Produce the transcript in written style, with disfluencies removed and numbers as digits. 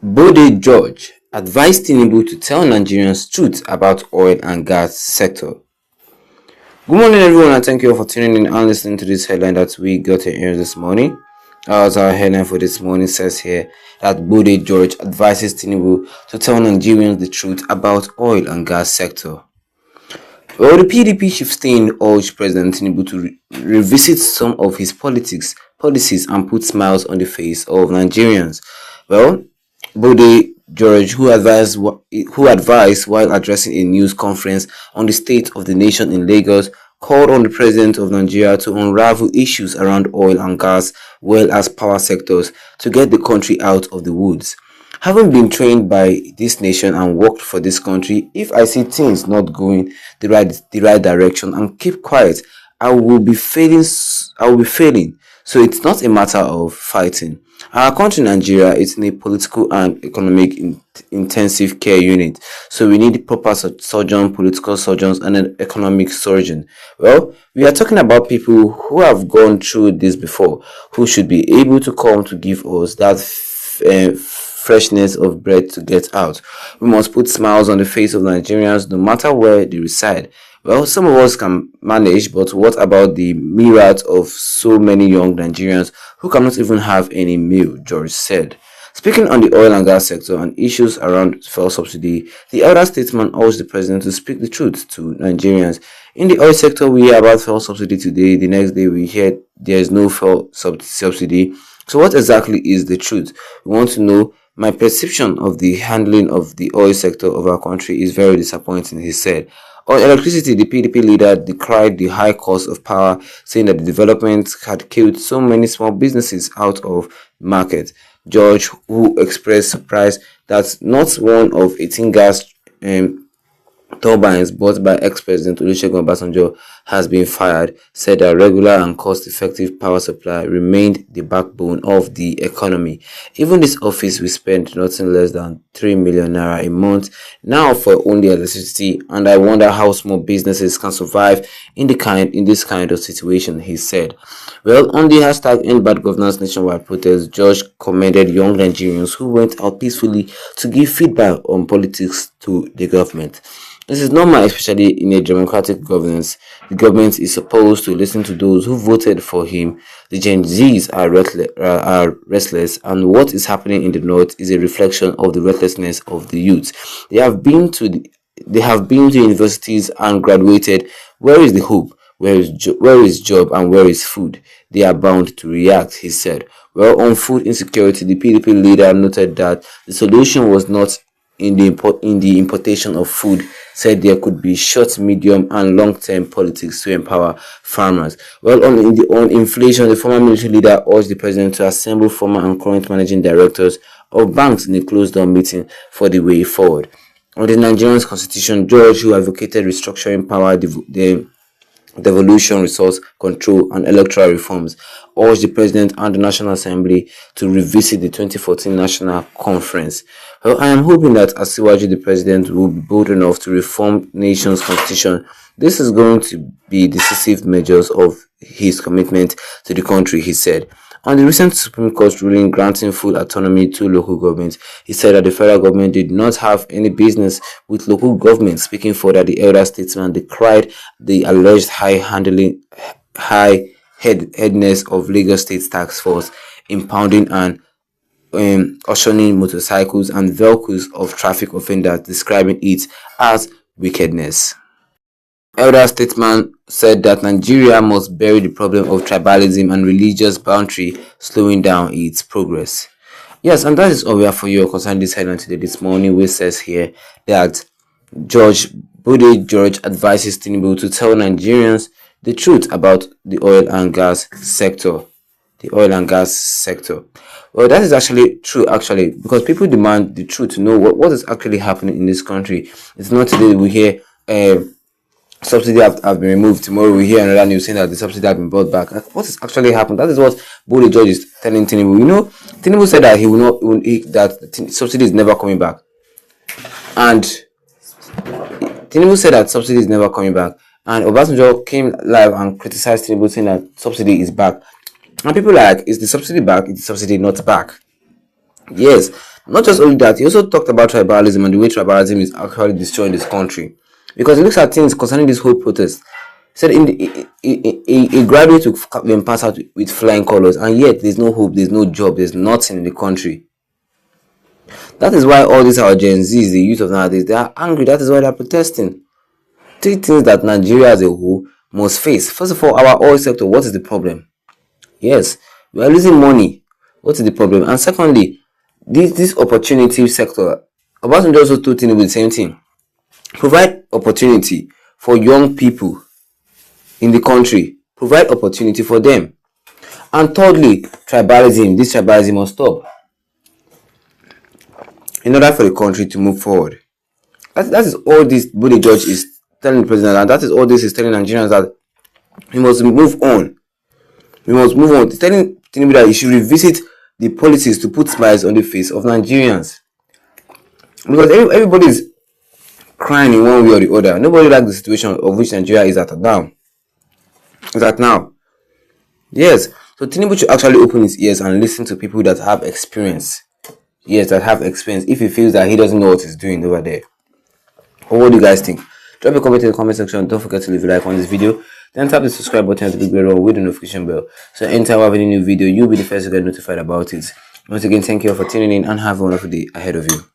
Bode George advised Tinubu to tell Nigerians truth about oil and gas sector. Good morning everyone, and thank you all for tuning in and listening to this headline that we got here this morning. As our headline for this morning says here that Bode George advises Tinubu to tell Nigerians the truth about oil and gas sector. Well, the PDP chief staying urged President Tinubu to revisit some of his policies and put smiles on the face of Nigerians. Well, Bode George, who advised while addressing a news conference on the state of the nation in Lagos, called on the President of Nigeria to unravel issues around oil and gas, well as power sectors, to get the country out of the woods. Having been trained by this nation and worked for this country, if I see things not going the right direction and keep quiet, I will be failing. So it's not a matter of fighting. Our country, Nigeria, is in a political and economic intensive care unit. So we need proper surgeon, political surgeons, and an economic surgeon. Well, we are talking about people who have gone through this before, who should be able to come to give us that freshness of bread to get out. We must put smiles on the face of Nigerians no matter where they reside. Well, some of us can manage, but what about the myriad of so many young Nigerians who cannot even have any meal, George said. Speaking on the oil and gas sector and issues around fuel subsidy, the elder statesman urged the president to speak the truth to Nigerians. In the oil sector, we hear about fuel subsidy today. The next day, we hear there is no fuel subsidy. So what exactly is the truth? We want to know. My perception of the handling of the oil sector of our country is very disappointing, he said. On electricity, the PDP leader decried the high cost of power, saying that the development had killed so many small businesses out of the market. George, who expressed surprise that not one of 18 gas turbines bought by ex-president Olusegun Obasanjo has been fired, said that regular and cost-effective power supply remained the backbone of the economy. Even this office will spend nothing less than 3 million naira a month now for only electricity, and I wonder how small businesses can survive in this kind of situation, he said. Well, on the hashtag End Bad Governance Nationwide protest, George commended young Nigerians who went out peacefully to give feedback on politics to the government. This is normal, especially in a democratic governance. The government is supposed to listen to those who voted for him. The Gen Zs are restless, and what is happening in the north is a reflection of the restlessness of the youth. They have been to universities and graduated. Where is the hope? Where is job and where is food? They are bound to react, he said. Well, on food insecurity, the PDP leader noted that the solution was not in the importation of food, said there could be short, medium, and long-term politics to empower farmers. Well, on inflation, the former military leader urged the president to assemble former and current managing directors of banks in a closed-door meeting for the way forward. On the Nigerian constitution, George, who advocated restructuring power, devolution, resource control, and electoral reforms, urged the President and the National Assembly to revisit the 2014 National Conference. Well, I am hoping that Asiwaju, the President, will be bold enough to reform the nation's constitution. This is going to be decisive measures of his commitment to the country, he said. On the recent Supreme Court ruling granting full autonomy to local governments, he said that the federal government did not have any business with local governments. Speaking further, the elder statesman decried the alleged high-headedness of Lagos State Task Force impounding and auctioning motorcycles and vehicles of traffic offenders, describing it as wickedness. Elder statesman said that Nigeria must bury the problem of tribalism and religious boundary, slowing down its progress. Yes, and that is all we have for you concerning this headline today this morning, which says here that Bode George advises Tinubu to tell Nigerians the truth about the oil and gas sector. The oil and gas sector. Well, that is actually true, because people demand the truth to know what is actually happening in this country. It's not today we hear subsidy have been removed. Tomorrow we hear another news saying that the subsidy have been brought back. What has actually happened? That is what Bode George is telling Tinubu. You know, Tinubu said that that subsidy is never coming back, and Tinubu said that subsidy is never coming back. And Obasanjo came live and criticized Tinubu, saying that subsidy is back. And people are like, is the subsidy back? Is the subsidy not back? Yes, Not just only that, he also talked about tribalism and the way tribalism is actually destroying this country. Because he looks at things concerning this whole protest. He said a graduate will pass out with flying colors, and yet there's no hope, there's no job, there's nothing in the country. That is why all these our Gen Zs, the youth of nowadays, they are angry. That is why they are protesting. Three things that Nigeria as a whole must face. First of all, our oil sector. What is the problem? Yes, we are losing money. What is the problem? And secondly, this opportunity sector. Obasanjo also told Tinubu the same thing. Provide opportunity for young people in the country. Provide opportunity for them. And thirdly, tribalism. This tribalism must stop in order for the country to move forward. That is all this Bode Judge is telling the president, and that is all this is telling Nigerians, that we must move on. We must move on. It's telling Tinubu that he should revisit the policies to put smiles on the face of Nigerians. Because everybody is crying in one way or the other. Nobody likes the situation of which Nigeria is at now. Yes. So Tinubu should actually open his ears and listen to people that have experience. Yes, that have experience. If he feels that he doesn't know what he's doing over there. Or what do you guys think? Drop a comment in the comment section. Don't forget to leave a like on this video. Then tap the subscribe button and the big bell with the notification bell. So anytime I have any new video, you'll be the first to get notified about it. Once again, thank you all for tuning in and have a wonderful day ahead of you.